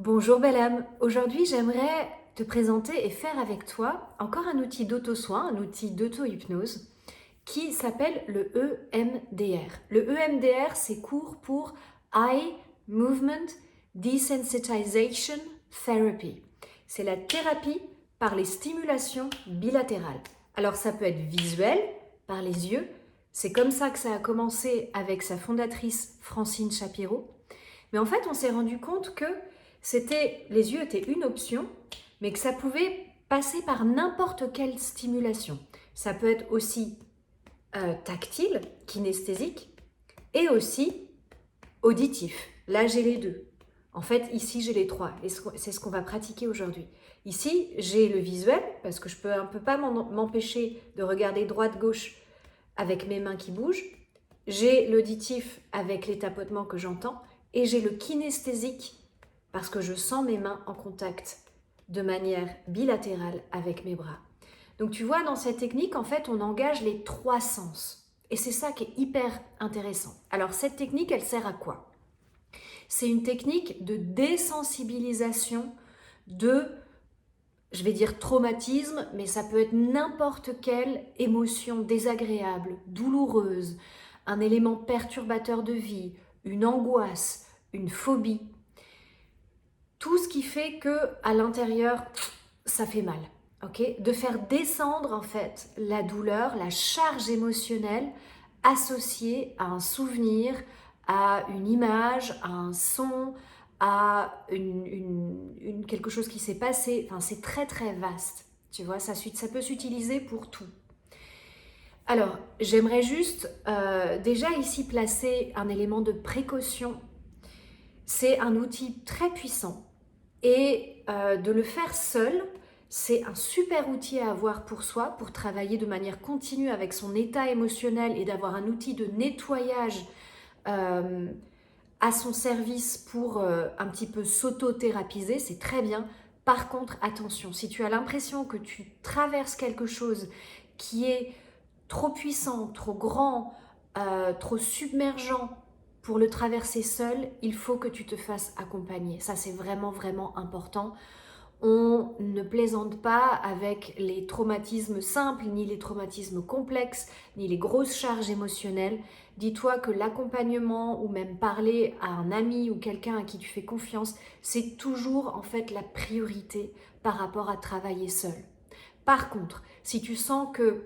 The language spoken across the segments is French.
Bonjour belle âme, aujourd'hui j'aimerais te présenter et faire avec toi encore un outil d'auto-soin, un outil d'auto-hypnose qui s'appelle le EMDR. Le EMDR c'est court pour Eye Movement Desensitization Therapy. C'est la thérapie par les stimulations bilatérales. Alors ça peut être visuel, par les yeux, c'est comme ça que ça a commencé avec sa fondatrice Francine Shapiro. Mais en fait on s'est rendu compte que les yeux étaient une option, mais que ça pouvait passer par n'importe quelle stimulation. Ça peut être aussi tactile, kinesthésique, et aussi auditif. Là, j'ai les deux. En fait, ici, j'ai les trois, et c'est ce qu'on va pratiquer aujourd'hui. Ici, j'ai le visuel, parce que je ne peux pas m'empêcher de regarder droite-gauche avec mes mains qui bougent. J'ai l'auditif avec les tapotements que j'entends, et j'ai le kinesthésique parce que je sens mes mains en contact de manière bilatérale avec mes bras. Donc tu vois, dans cette technique, en fait, on engage les trois sens. Et c'est ça qui est hyper intéressant. Alors cette technique, elle sert à quoi? C'est une technique de désensibilisation de, je vais dire traumatisme, mais ça peut être n'importe quelle émotion désagréable, douloureuse, un élément perturbateur de vie, une angoisse, une phobie. Tout ce qui fait que à l'intérieur, ça fait mal. Okay, de faire descendre en fait la douleur, la charge émotionnelle associée à un souvenir, à une image, à un son, à quelque chose qui s'est passé. Enfin, c'est très très vaste. Tu vois, ça peut s'utiliser pour tout. Alors, j'aimerais juste déjà ici placer un élément de précaution. C'est un outil très puissant et de le faire seul, c'est un super outil à avoir pour soi, pour travailler de manière continue avec son état émotionnel et d'avoir un outil de nettoyage à son service pour un petit peu s'auto-thérapiser, c'est très bien. Par contre, attention, si tu as l'impression que tu traverses quelque chose qui est trop puissant, trop grand, trop submergent pour le traverser seul, il faut que tu te fasses accompagner. Ça, c'est vraiment, vraiment important. On ne plaisante pas avec les traumatismes simples, ni les traumatismes complexes, ni les grosses charges émotionnelles. Dis-toi que l'accompagnement ou même parler à un ami ou quelqu'un à qui tu fais confiance, c'est toujours en fait la priorité par rapport à travailler seul. Par contre, si tu sens que,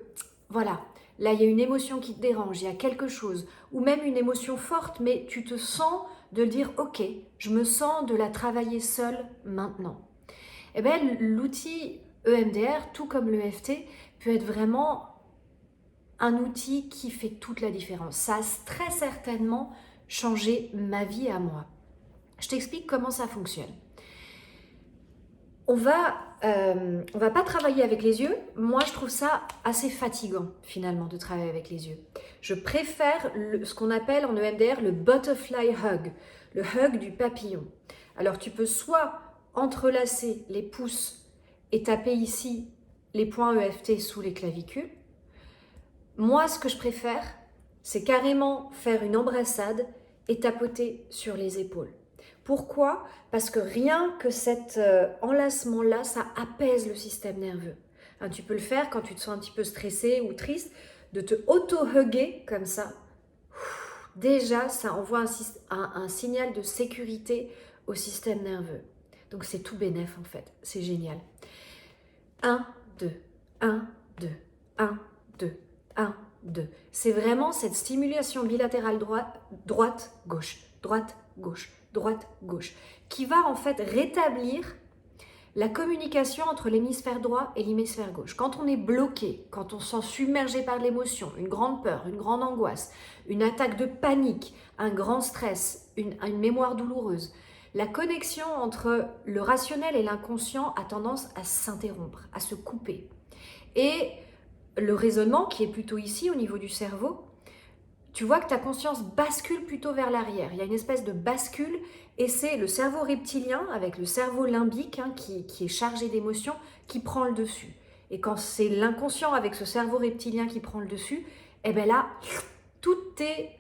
voilà, là il y a une émotion qui te dérange, il y a quelque chose, ou même une émotion forte, mais tu te sens de dire « Ok, je me sens de la travailler seule maintenant ». Eh bien, l'outil EMDR, tout comme l'EFT, peut être vraiment un outil qui fait toute la différence. Ça a très certainement changé ma vie à moi. Je t'explique comment ça fonctionne. On va pas travailler avec les yeux. Moi, je trouve ça assez fatigant, finalement, de travailler avec les yeux. Je préfère ce qu'on appelle en EMDR le butterfly hug, le hug du papillon. Alors, tu peux soit entrelacer les pouces et taper ici les points EFT sous les clavicules. Moi, ce que je préfère, c'est carrément faire une embrassade et tapoter sur les épaules. Pourquoi? Parce que rien que cet enlacement-là, ça apaise le système nerveux. Hein, tu peux le faire quand tu te sens un petit peu stressé ou triste, de te auto-hugger comme ça. Déjà, ça envoie un signal de sécurité au système nerveux. Donc c'est tout bénef en fait, c'est génial. 1, 2, 1, 2, 1, 2, 1, 2. C'est vraiment cette stimulation bilatérale droite, gauche, droite, gauche, droite, gauche, qui va en fait rétablir la communication entre l'hémisphère droit et l'hémisphère gauche. Quand on est bloqué, quand on se sent submergé par l'émotion, une grande peur, une grande angoisse, une attaque de panique, un grand stress, une mémoire douloureuse, la connexion entre le rationnel et l'inconscient a tendance à s'interrompre, à se couper. Et le raisonnement, qui est plutôt ici au niveau du cerveau, tu vois que ta conscience bascule plutôt vers l'arrière. Il y a une espèce de bascule et c'est le cerveau reptilien avec le cerveau limbique qui est chargé d'émotions qui prend le dessus. Et quand c'est l'inconscient avec ce cerveau reptilien qui prend le dessus, eh bien là, tous tes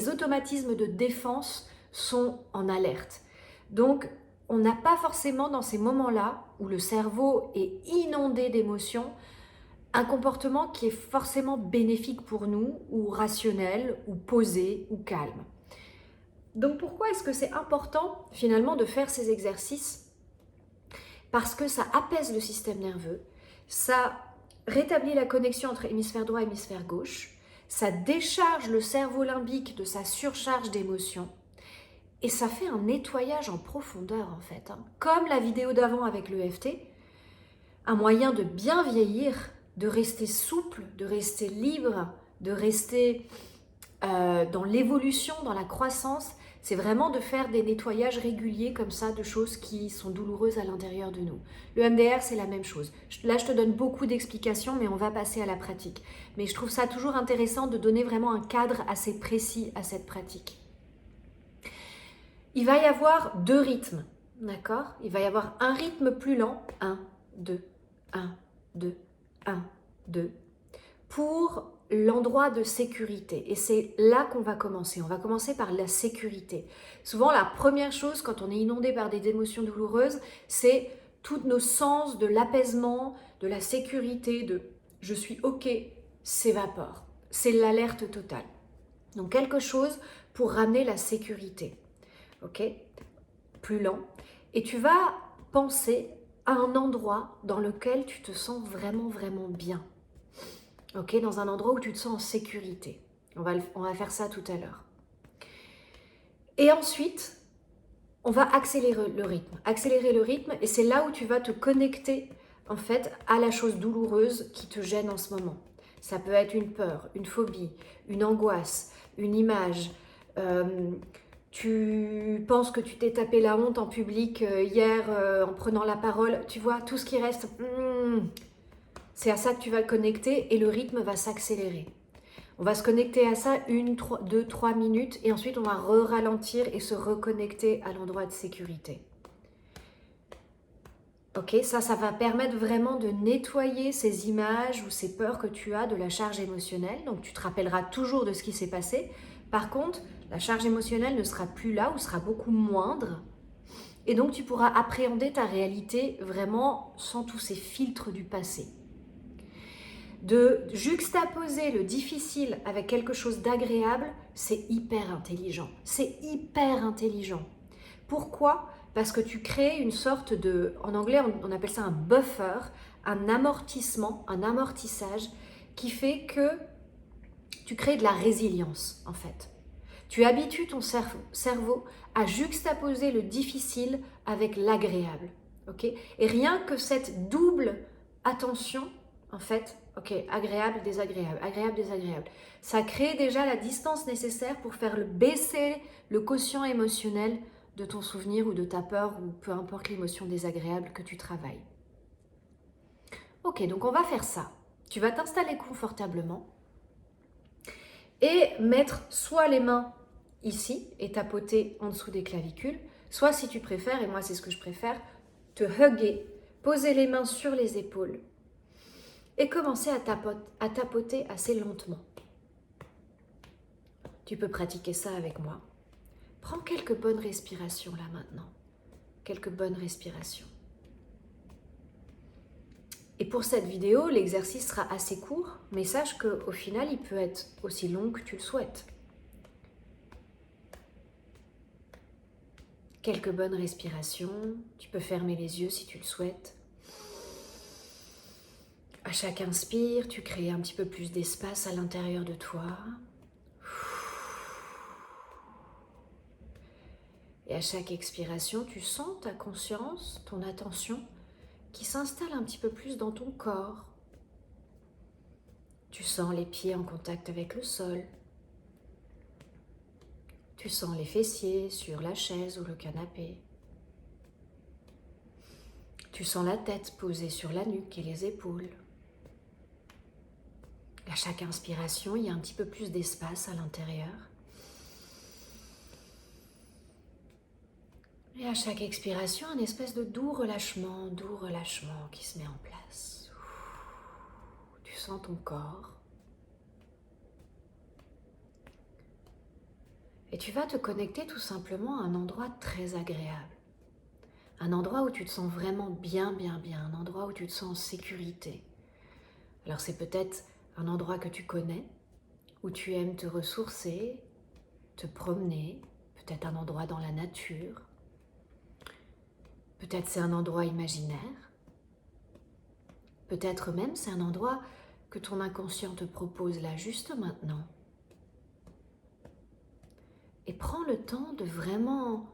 automatismes de défense sont en alerte. Donc, on n'a pas forcément dans ces moments-là, où le cerveau est inondé d'émotions, un comportement qui est forcément bénéfique pour nous, ou rationnel, ou posé, ou calme. Donc pourquoi est-ce que c'est important finalement de faire ces exercices? Parce que ça apaise le système nerveux, ça rétablit la connexion entre hémisphère droit et hémisphère gauche, ça décharge le cerveau limbique de sa surcharge d'émotions et ça fait un nettoyage en profondeur en fait. Comme la vidéo d'avant avec l'EFT, un moyen de bien vieillir, de rester souple, de rester libre, de rester dans l'évolution, dans la croissance, c'est vraiment de faire des nettoyages réguliers comme ça de choses qui sont douloureuses à l'intérieur de nous. Le MDR, c'est la même chose. Là, je te donne beaucoup d'explications, mais on va passer à la pratique. Mais je trouve ça toujours intéressant de donner vraiment un cadre assez précis à cette pratique. Il va y avoir 2 rythmes, d'accord? Il va y avoir un rythme plus lent, 1, 2, 1, 2, 1, 2, pour l'endroit de sécurité. Et c'est là qu'on va commencer. On va commencer par la sécurité. Souvent, la première chose quand on est inondé par des émotions douloureuses, c'est tous nos sens de l'apaisement, de la sécurité, de « je suis OK » s'évapore. C'est l'alerte totale. Donc quelque chose pour ramener la sécurité. OK? Plus lent. Et tu vas penser à un endroit dans lequel tu te sens vraiment, vraiment bien. Ok, dans un endroit où tu te sens en sécurité. On va faire ça tout à l'heure. Et ensuite, on va accélérer le rythme. Accélérer le rythme, et c'est là où tu vas te connecter en fait à la chose douloureuse qui te gêne en ce moment. Ça peut être une peur, une phobie, une angoisse, une image. Tu penses que tu t'es tapé la honte en public hier en prenant la parole. Tu vois, tout ce qui reste... c'est à ça que tu vas te connecter et le rythme va s'accélérer. On va se connecter à ça 1, 2, 3 minutes et ensuite on va ralentir et se reconnecter à l'endroit de sécurité. Ok, ça va permettre vraiment de nettoyer ces images ou ces peurs que tu as de la charge émotionnelle. Donc tu te rappelleras toujours de ce qui s'est passé. Par contre, la charge émotionnelle ne sera plus là ou sera beaucoup moindre. Et donc tu pourras appréhender ta réalité vraiment sans tous ces filtres du passé. De juxtaposer le difficile avec quelque chose d'agréable, c'est hyper intelligent. C'est hyper intelligent. Pourquoi? Parce que tu crées une sorte de, en anglais on appelle ça un buffer, un amortissement, un amortissage qui fait que tu crées de la résilience en fait. Tu habitues ton cerveau à juxtaposer le difficile avec l'agréable. Okay? Et rien que cette double attention, en fait, ok, agréable, désagréable, ça crée déjà la distance nécessaire pour faire baisser le quotient émotionnel de ton souvenir ou de ta peur ou peu importe l'émotion désagréable que tu travailles. Ok, donc on va faire ça. Tu vas t'installer confortablement et mettre soit les mains ici et tapoter en dessous des clavicules, soit si tu préfères, et moi c'est ce que je préfère, te hugger, poser les mains sur les épaules et commencer à tapoter assez lentement. Tu peux pratiquer ça avec moi. Prends quelques bonnes respirations là maintenant. Quelques bonnes respirations. Et pour cette vidéo, l'exercice sera assez court, mais sache qu'au final, il peut être aussi long que tu le souhaites. Quelques bonnes respirations. Tu peux fermer les yeux si tu le souhaites. À chaque inspire, tu crées un petit peu plus d'espace à l'intérieur de toi. Et à chaque expiration, tu sens ta conscience, ton attention qui s'installe un petit peu plus dans ton corps. Tu sens les pieds en contact avec le sol. Tu sens les fessiers sur la chaise ou le canapé. Tu sens la tête posée sur la nuque et les épaules. À chaque inspiration, il y a un petit peu plus d'espace à l'intérieur. Et à chaque expiration, un espèce de doux relâchement qui se met en place. Tu sens ton corps. Et tu vas te connecter tout simplement à un endroit très agréable. un endroit où tu te sens vraiment bien, bien, bien, un endroit où tu te sens en sécurité. Alors c'est peut-être un endroit que tu connais, où tu aimes te ressourcer, te promener, peut-être un endroit dans la nature, peut-être c'est un endroit imaginaire, peut-être même c'est un endroit que ton inconscient te propose là juste maintenant. Et prends le temps de vraiment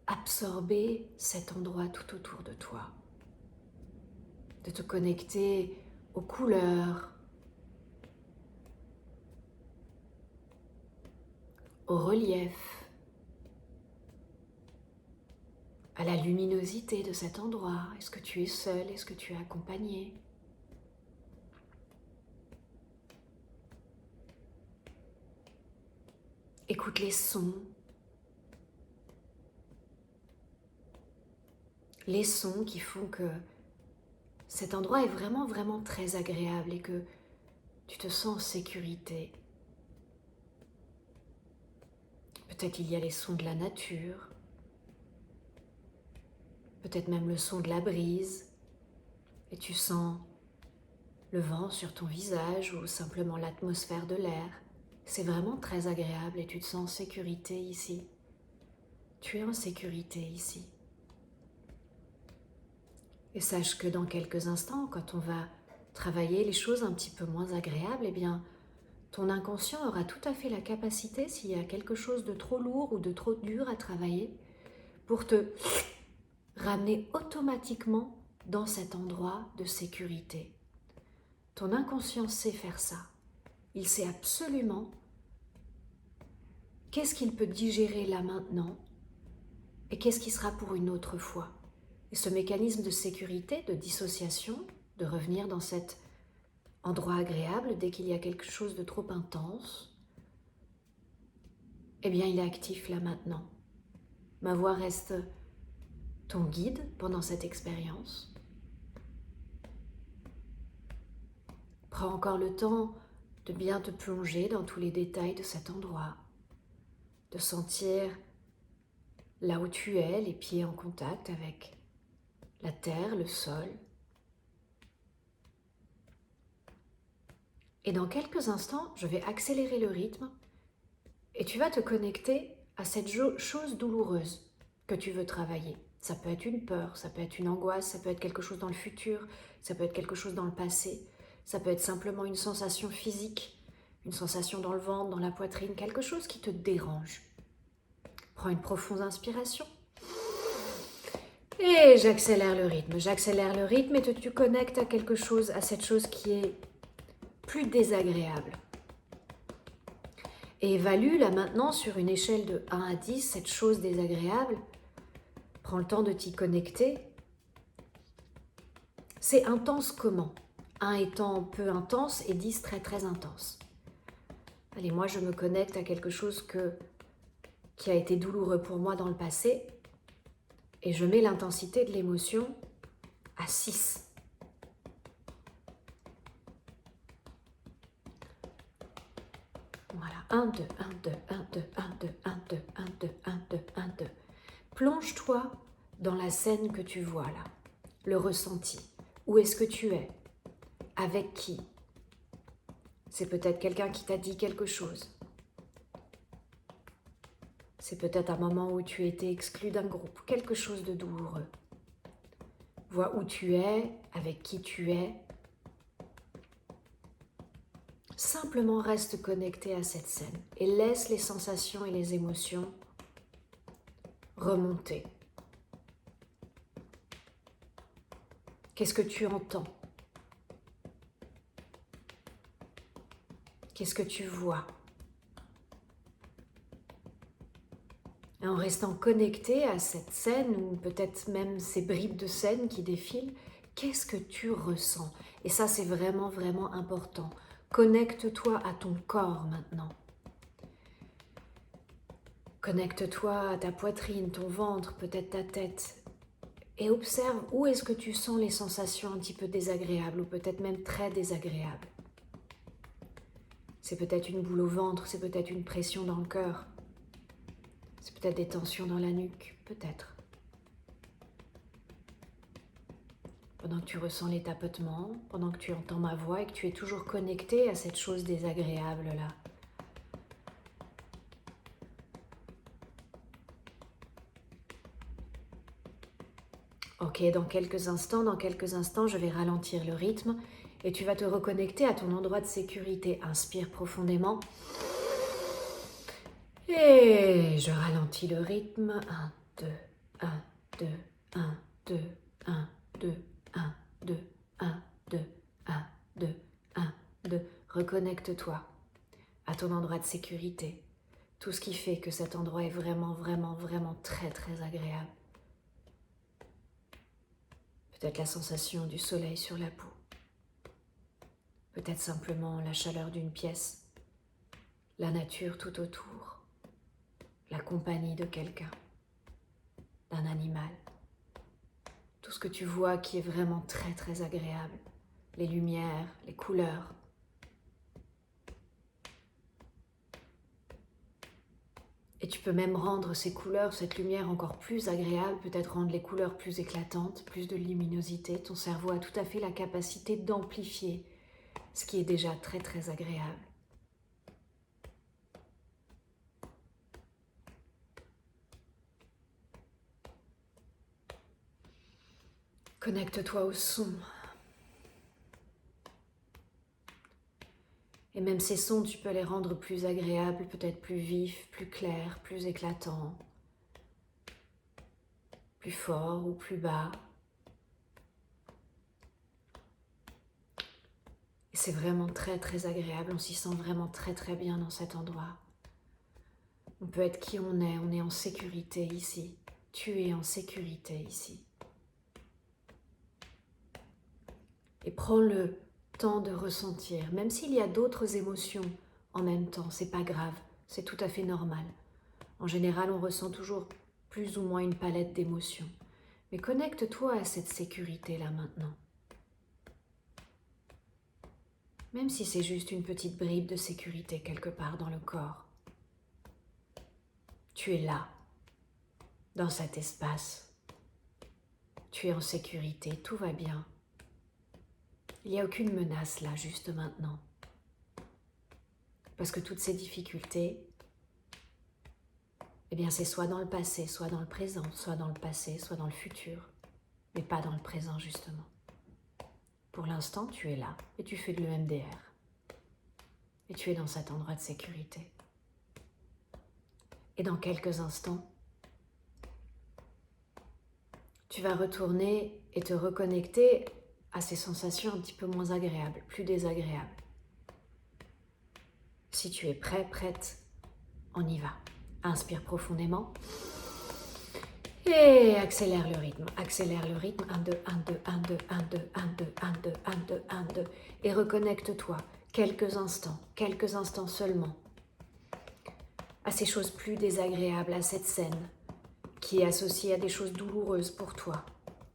absorber cet endroit tout autour de toi, de te connecter aux couleurs, au relief, à la luminosité de cet endroit. Est-ce que tu es seul? Est-ce que tu es accompagné? Écoute les sons qui font que cet endroit est vraiment, vraiment très agréable et que tu te sens en sécurité. Peut-être il y a les sons de la nature, peut-être même le son de la brise, et tu sens le vent sur ton visage ou simplement l'atmosphère de l'air. C'est vraiment très agréable et tu te sens en sécurité ici. Tu es en sécurité ici. Et sache que dans quelques instants, quand on va travailler les choses un petit peu moins agréables, eh bien, ton inconscient aura tout à fait la capacité, s'il y a quelque chose de trop lourd ou de trop dur à travailler, pour te ramener automatiquement dans cet endroit de sécurité. Ton inconscient sait faire ça. Il sait absolument qu'est-ce qu'il peut digérer là maintenant et qu'est-ce qui sera pour une autre fois. Et ce mécanisme de sécurité, de dissociation, de revenir dans cet endroit agréable dès qu'il y a quelque chose de trop intense, eh bien il est actif là maintenant. Ma voix reste ton guide pendant cette expérience. Prends encore le temps de bien te plonger dans tous les détails de cet endroit, de sentir là où tu es, les pieds en contact avec la terre, le sol. Et dans quelques instants, je vais accélérer le rythme et tu vas te connecter à cette chose douloureuse que tu veux travailler. Ça peut être une peur, ça peut être une angoisse, ça peut être quelque chose dans le futur, ça peut être quelque chose dans le passé, ça peut être simplement une sensation physique, une sensation dans le ventre, dans la poitrine, quelque chose qui te dérange. Prends une profonde inspiration. Et j'accélère le rythme et tu connectes à quelque chose, à cette chose qui est plus désagréable. Et évalue là maintenant sur une échelle de 1 à 10 cette chose désagréable. Prends le temps de t'y connecter. C'est intense comment? 1 étant peu intense et 10 très très intense. Allez, moi je me connecte à quelque chose qui a été douloureux pour moi dans le passé et je mets l'intensité de l'émotion à 6. Voilà, 1, 2, 1, 2, 1, 2, 1, 2, 1, 2, 1, 2, 1, 2, 1, 2. Plonge-toi dans la scène que tu vois là, le ressenti. Où est-ce que tu es? Avec qui? C'est peut-être quelqu'un qui t'a dit quelque chose. C'est peut-être un moment où tu étais exclu d'un groupe, quelque chose de douloureux. Vois où tu es, avec qui tu es. Simplement reste connecté à cette scène et laisse les sensations et les émotions remonter. Qu'est-ce que tu entends? Qu'est-ce que tu vois? Et en restant connecté à cette scène, ou peut-être même ces bribes de scène qui défilent, qu'est-ce que tu ressens? Et ça, c'est vraiment, vraiment important. Connecte-toi à ton corps maintenant. Connecte-toi à ta poitrine, ton ventre, peut-être ta tête. Et observe où est-ce que tu sens les sensations un petit peu désagréables ou peut-être même très désagréables. C'est peut-être une boule au ventre, c'est peut-être une pression dans le cœur. C'est peut-être des tensions dans la nuque, peut-être. pendant que tu ressens les tapotements, pendant que tu entends ma voix et que tu es toujours connecté à cette chose désagréable-là. Ok, dans quelques instants, je vais ralentir le rythme et tu vas te reconnecter à ton endroit de sécurité. Inspire profondément. Et je ralentis le rythme. 1, 2, 1, 2, 1, 2, 1, 2, 1, 2, 1, 2, 1, 2, 1, 2. Reconnecte-toi à ton endroit de sécurité. Tout ce qui fait que cet endroit est vraiment, vraiment, vraiment très, très agréable. Peut-être la sensation du soleil sur la peau. Peut-être simplement la chaleur d'une pièce. La nature tout autour. La compagnie de quelqu'un. D'un animal. Tout ce que tu vois qui est vraiment très, très agréable. Les lumières, les couleurs. Et tu peux même rendre ces couleurs, cette lumière encore plus agréable, peut-être rendre les couleurs plus éclatantes, plus de luminosité. Ton cerveau a tout à fait la capacité d'amplifier ce qui est déjà très très agréable. Connecte-toi au son. Et même ces sons, tu peux les rendre plus agréables, peut-être plus vifs, plus clairs, plus éclatants, plus forts ou plus bas. Et c'est vraiment très très agréable, on s'y sent vraiment très très bien dans cet endroit. On peut être qui on est en sécurité ici. Tu es en sécurité ici. Et prends le temps de ressentir, même s'il y a d'autres émotions en même temps, c'est pas grave, c'est tout à fait normal. En général, on ressent toujours plus ou moins une palette d'émotions. Mais connecte-toi à cette sécurité-là maintenant. Même si c'est juste une petite bribe de sécurité quelque part dans le corps. Tu es là, dans cet espace. Tu es en sécurité, tout va bien. Il n'y a aucune menace là, juste maintenant. Parce que toutes ces difficultés, eh bien c'est soit dans le passé, soit dans le présent, soit dans le passé, soit dans le futur, mais pas dans le présent justement. Pour l'instant, tu es là et tu fais de l'EMDR. Et tu es dans cet endroit de sécurité. Et dans quelques instants, tu vas retourner et te reconnecter à ces sensations un petit peu moins agréables, plus désagréables. Si tu es prêt, prête, on y va. Inspire profondément. Et accélère le rythme. Accélère le rythme. 1, 2, 1, 2, 1, 2, 1, 2, 1, 2, 1, 2, 1, 2, 1, 2. Et reconnecte-toi quelques instants seulement, à ces choses plus désagréables, à cette scène qui est associée à des choses douloureuses pour toi,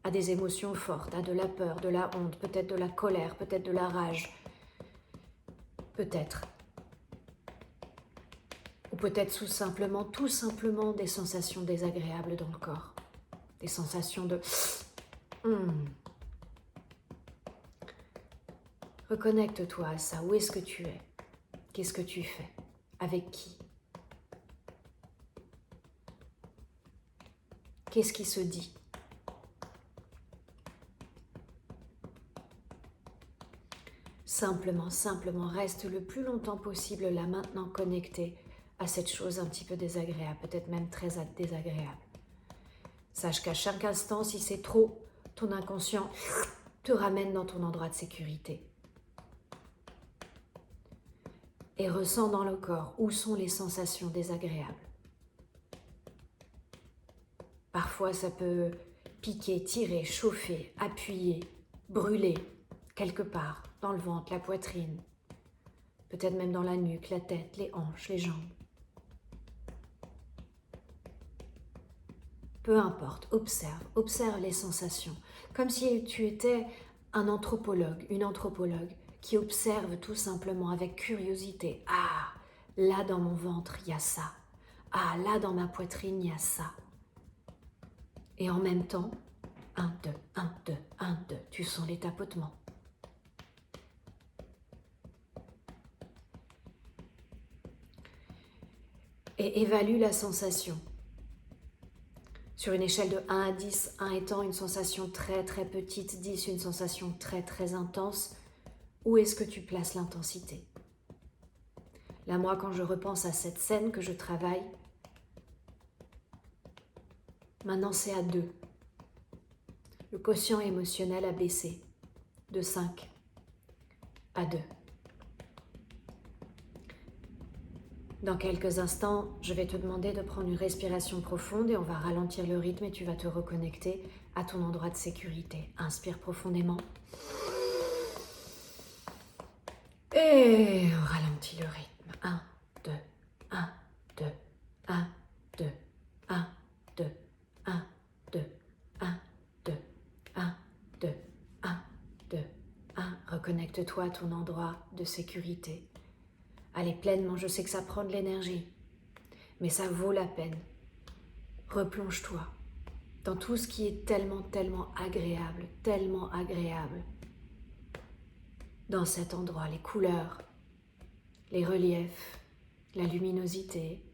à des émotions fortes, à de la peur, de la honte, peut-être de la colère, peut-être de la rage, peut-être. Ou peut-être tout simplement des sensations désagréables dans le corps. Des sensations de... Reconnecte-toi à ça. Où est-ce que tu es? Qu'est-ce que tu fais? Avec qui? Qu'est-ce qui se dit? Simplement, reste le plus longtemps possible là maintenant connecté à cette chose un petit peu désagréable, peut-être même très désagréable. Sache qu'à chaque instant, si c'est trop, ton inconscient te ramène dans ton endroit de sécurité. Et ressens dans le corps où sont les sensations désagréables. Parfois, ça peut piquer, tirer, chauffer, appuyer, brûler, quelque part, dans le ventre, la poitrine, peut-être même dans la nuque, la tête, les hanches, les jambes. Peu importe, observe les sensations, comme si tu étais un anthropologue, une anthropologue qui observe tout simplement avec curiosité. Ah, là dans mon ventre, il y a ça. Ah, là dans ma poitrine, il y a ça. Et en même temps, 1, 2, 1, 2, 1, 2. Tu sens les tapotements. Et évalue la sensation. Sur une échelle de 1 à 10, 1 étant une sensation très très petite, 10 une sensation très très intense, où est-ce que tu places l'intensité? Là, moi, quand je repense à cette scène que je travaille, maintenant c'est à 2. Le quotient émotionnel a baissé de 5 à 2. Dans quelques instants, je vais te demander de prendre une respiration profonde et on va ralentir le rythme et tu vas te reconnecter à ton endroit de sécurité. Inspire profondément. Et on ralentit le rythme. 1, 2, 1, 2, 1, 2, 1, 2, 1, 2, 1, 2, 1, 2, 1, 2, 1. Reconnecte-toi à ton endroit de sécurité. Allez pleinement, je sais que ça prend de l'énergie, mais ça vaut la peine. Replonge-toi dans tout ce qui est tellement agréable, dans cet endroit, les couleurs, les reliefs, la luminosité.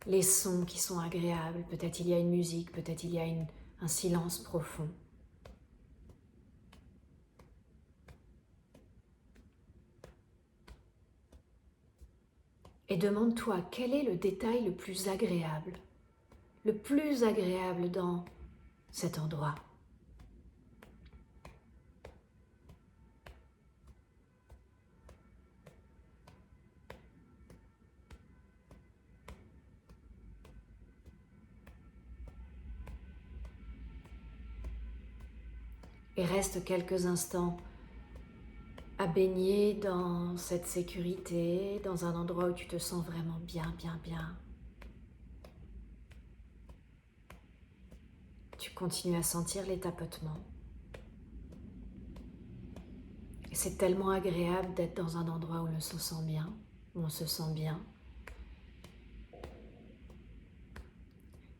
Les sons qui sont agréables, peut-être il y a une musique, peut-être il y a un silence profond. Et demande-toi quel est le détail le plus agréable dans cet endroit. Et reste quelques instants à baigner dans cette sécurité, dans un endroit où tu te sens vraiment bien. Tu continues à sentir les tapotements. Et c'est tellement agréable d'être dans un endroit où on se sent bien, où on se sent bien.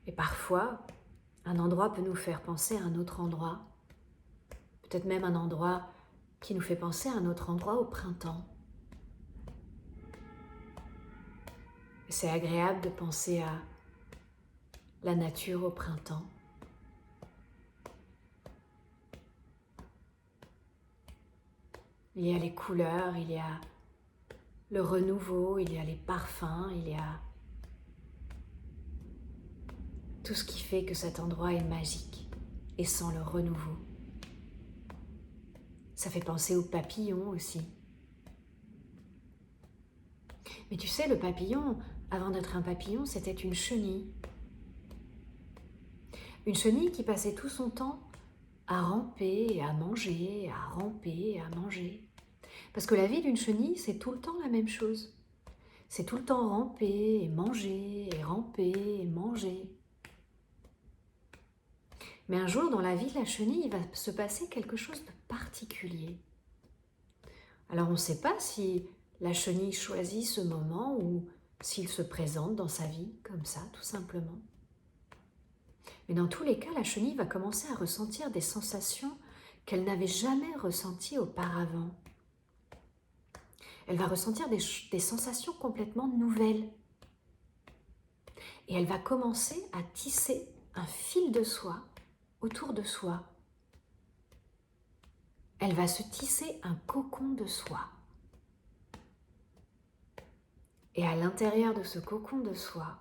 Et parfois, un endroit peut nous faire penser à un autre endroit. Peut-être même un endroit qui nous fait penser à un autre endroit au printemps. Et c'est agréable de penser à la nature au printemps. Il y a les couleurs, il y a le renouveau, il y a les parfums, il y a tout ce qui fait que cet endroit est magique et sent le renouveau. Ça fait penser aux papillons aussi. Mais tu sais, le papillon, avant d'être un papillon, c'était une chenille. Une chenille qui passait tout son temps à ramper et à manger, à ramper et à manger. Parce que la vie d'une chenille, c'est tout le temps la même chose. C'est tout le temps ramper et manger, et ramper et manger. Mais un jour, dans la vie de la chenille, il va se passer quelque chose de particulier. Alors on ne sait pas si la chenille choisit ce moment ou s'il se présente dans sa vie, comme ça, tout simplement. Mais dans tous les cas, la chenille va commencer à ressentir des sensations qu'elle n'avait jamais ressenties auparavant. Elle va ressentir des sensations complètement nouvelles. Et elle va commencer à tisser un fil de soie autour de soi. Elle va se tisser un cocon de soie. Et à l'intérieur de ce cocon de soie,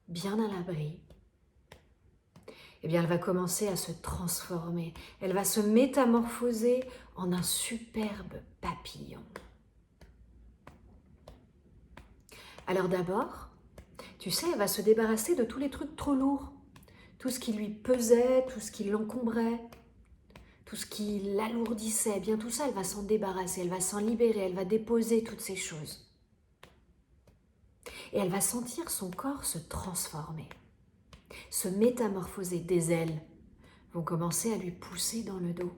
bien à l'abri, eh bien, elle va commencer à se transformer. Elle va se métamorphoser en un superbe papillon. Alors d'abord, tu sais, elle va se débarrasser de tous les trucs trop lourds. Tout ce qui lui pesait, tout ce qui l'encombrait, tout ce qui l'alourdissait. Eh bien, tout ça, elle va s'en débarrasser, elle va s'en libérer, elle va déposer toutes ces choses. Et elle va sentir son corps se transformer, se métamorphoser. Des ailes vont commencer à lui pousser dans le dos.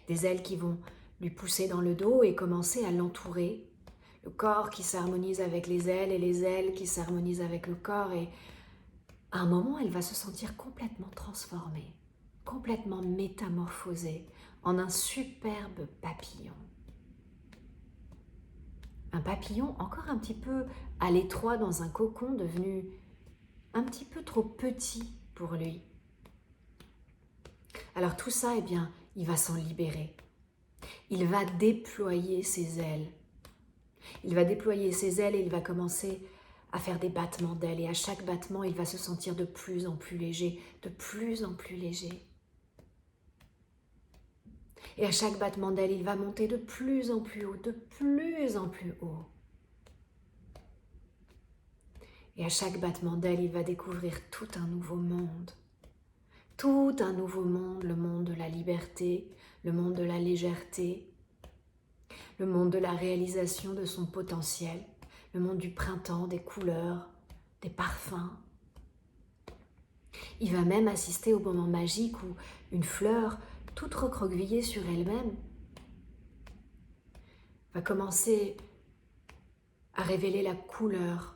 Des ailes qui vont lui pousser dans le dos et commencer à l'entourer. le corps qui s'harmonise avec les ailes et les ailes qui s'harmonisent avec le corps. Et à un moment, elle va se sentir complètement transformée, complètement métamorphosée en un superbe papillon. Un papillon encore un petit peu à l'étroit dans un cocon, devenu un petit peu trop petit pour lui. Alors tout ça, eh bien, il va s'en libérer. Il va déployer ses ailes. Il va déployer ses ailes et il va commencer à faire des battements d'ailes. Et à chaque battement, il va se sentir de plus en plus léger, de plus en plus léger. Et à chaque battement d'aile, il va monter de plus en plus haut, de plus en plus haut. Et à chaque battement d'aile, il va découvrir tout un nouveau monde. Tout un nouveau monde, le monde de la liberté, le monde de la légèreté, le monde de la réalisation de son potentiel, le monde du printemps, des couleurs, des parfums. Il va même assister au moment magique où une fleur, toute recroquevillée sur elle-même, va commencer à révéler la couleur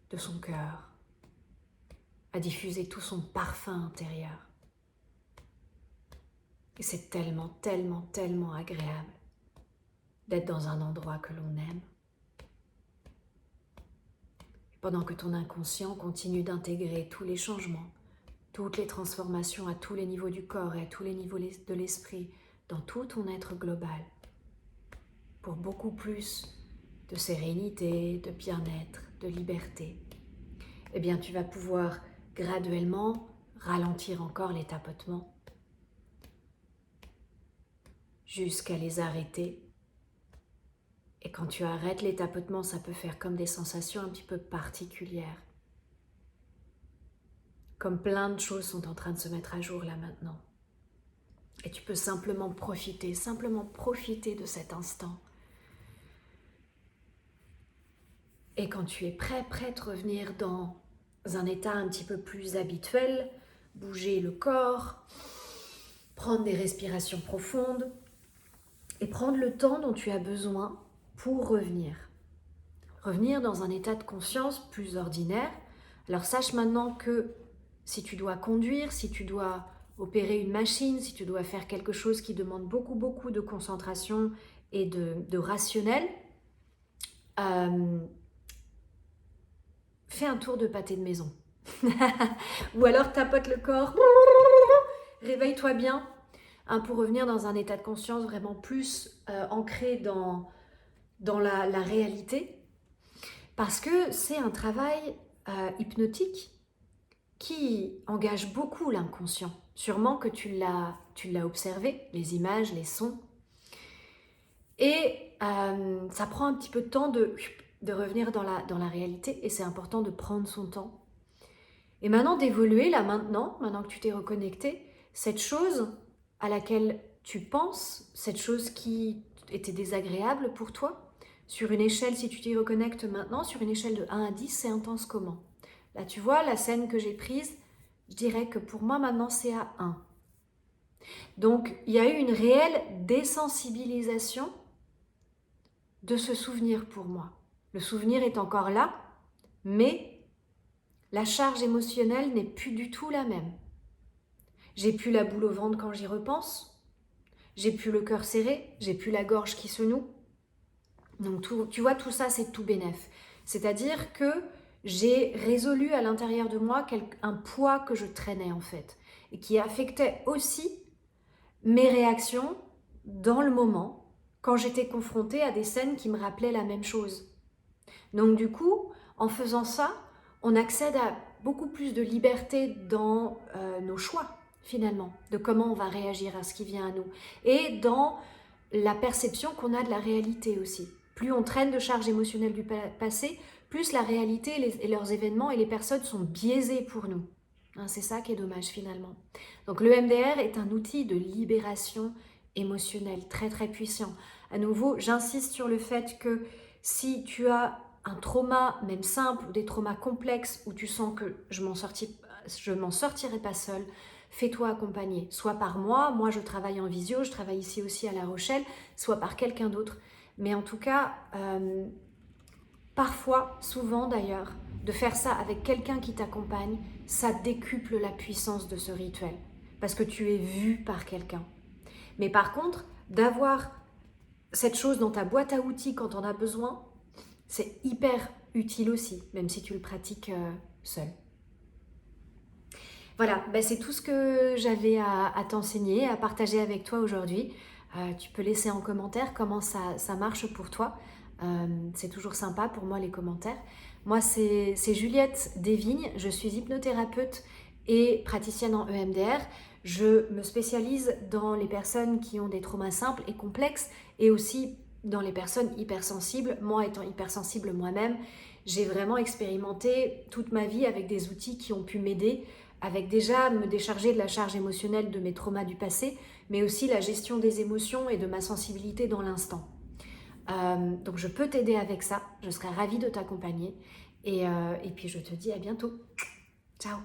de son cœur, à diffuser tout son parfum intérieur. Et c'est tellement, tellement, tellement agréable d'être dans un endroit que l'on aime. Pendant que ton inconscient continue d'intégrer tous les changements, toutes les transformations à tous les niveaux du corps et à tous les niveaux de l'esprit, dans tout ton être global, pour beaucoup plus de sérénité, de bien-être, de liberté, eh bien tu vas pouvoir graduellement ralentir encore les tapotements jusqu'à les arrêter. Et quand tu arrêtes les tapotements, ça peut faire comme des sensations un petit peu particulières. Comme plein de choses sont en train de se mettre à jour là maintenant. Et tu peux simplement profiter de cet instant. Et quand tu es prête, revenir dans un état un petit peu plus habituel, bouger le corps, prendre des respirations profondes et prendre le temps dont tu as besoin pour revenir. Revenir dans un état de conscience plus ordinaire. Alors sache maintenant que si tu dois conduire, si tu dois opérer une machine, si tu dois faire quelque chose qui demande beaucoup de concentration et de rationnel, fais un tour de pâté de maison. Ou alors tapote le corps, réveille-toi bien, pour revenir dans un état de conscience vraiment plus ancré dans la réalité. Parce que c'est un travail hypnotique qui engage beaucoup l'inconscient. Sûrement que tu l'as observé, les images, les sons. Et ça prend un petit peu de temps de revenir dans la réalité et c'est important de prendre son temps. Et maintenant d'évoluer, là maintenant que tu t'es reconnecté, cette chose à laquelle tu penses, cette chose qui était désagréable pour toi, sur une échelle, si tu t'y reconnectes maintenant, sur une échelle de 1 à 10, c'est intense comment? Là tu vois, la scène que j'ai prise, je dirais que pour moi maintenant c'est à 1. Donc il y a eu une réelle désensibilisation de ce souvenir pour moi. Le souvenir est encore là, mais la charge émotionnelle n'est plus du tout la même. J'ai plus la boule au ventre quand j'y repense, j'ai plus le cœur serré, j'ai plus la gorge qui se noue. Donc tu vois, tout ça c'est tout bénef. C'est-à-dire que j'ai résolu à l'intérieur de moi un poids que je traînais en fait, et qui affectait aussi mes réactions dans le moment, quand j'étais confrontée à des scènes qui me rappelaient la même chose. Donc du coup, en faisant ça, on accède à beaucoup plus de liberté dans nos choix, finalement, de comment on va réagir à ce qui vient à nous, et dans la perception qu'on a de la réalité aussi. Plus on traîne de charges émotionnelles du passé, plus la réalité et leurs événements et les personnes sont biaisés pour nous. C'est ça qui est dommage finalement. Donc le MDR est un outil de libération émotionnelle très très puissant. À nouveau, j'insiste sur le fait que si tu as un trauma, même simple, ou des traumas complexes, où tu sens que je m'en sortirai pas seule, fais-toi accompagner. Soit par moi je travaille en visio, je travaille ici aussi à La Rochelle, soit par quelqu'un d'autre. Mais en tout cas, parfois, souvent d'ailleurs, de faire ça avec quelqu'un qui t'accompagne, ça décuple la puissance de ce rituel. Parce que tu es vu par quelqu'un. Mais par contre, d'avoir cette chose dans ta boîte à outils quand on a besoin, c'est hyper utile aussi, même si tu le pratiques seul. Voilà, ben c'est tout ce que j'avais à t'enseigner, à partager avec toi aujourd'hui. Tu peux laisser en commentaire comment ça marche pour toi. C'est toujours sympa pour moi les commentaires. Moi, c'est Juliette Desvignes, je suis hypnothérapeute et praticienne en EMDR. Je me spécialise dans les personnes qui ont des traumas simples et complexes et aussi dans les personnes hypersensibles. Moi, étant hypersensible moi-même, j'ai vraiment expérimenté toute ma vie avec des outils qui ont pu m'aider avec déjà me décharger de la charge émotionnelle de mes traumas du passé, mais aussi la gestion des émotions et de ma sensibilité dans l'instant. Donc je peux t'aider avec ça, je serais ravie de t'accompagner et puis je te dis à bientôt. Ciao.